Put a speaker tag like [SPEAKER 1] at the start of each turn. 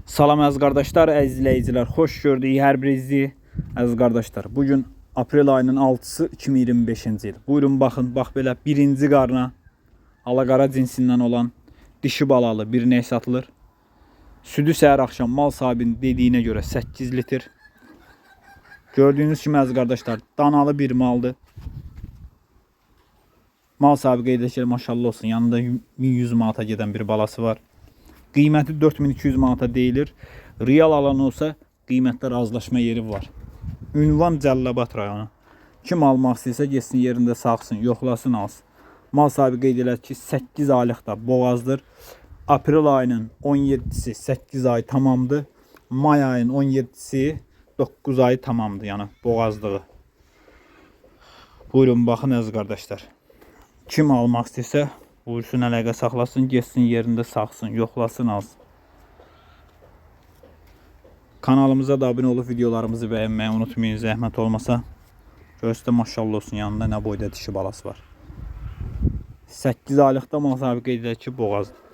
[SPEAKER 1] Salam əziz qardaşlar, əziz izləyicilər, xoş gördük hər birinizi. Əziz qardaşlar, bugün aprel ayının 6-sı 2025-ci il. Buyurun baxın, bax belə birinci qarna alaqara cinsindən olan dişi balalı bir ney satılır. Südü səhər axşam mal sahibinin dediyinə görə 8 litr. Gördüyünüz kimi əziz qardaşlar, danalı bir maldır. Mal sahibi qeyd edir, maşallah olsun, yanında 1100 manata gedən bir balası var. Qiyməti 4200 manata deyilir. Real alan olsa qiymətdə razılaşma yeri var. Ünvan Cəllabad rayonu. Kim almaq istəyirsə getsin yerində saxsın, yoxlasın, alsın. Mal sahibi qeyd edir ki 8 aylıqda boğazdır. Aprel ayının 17'si 8 ay tamamdır. May ayının 17'si 9 ay tamamdır, yəni boğazlığı. Buyurun baxın əziz qardaşlar. Kim almaq istəyirsə buyursun, əlaqə saxlasın, getsin yerində saxsın, yoxlasın, alsın. Kanalımıza da abunə olub videolarımızı bəyənməyi unutmayın, zəhmət olmasa. Göstə maşallah olsun, yanında nə boyda dişi balası var. 8 aylıqda mal sahibi qeyd edir ki boğazdır.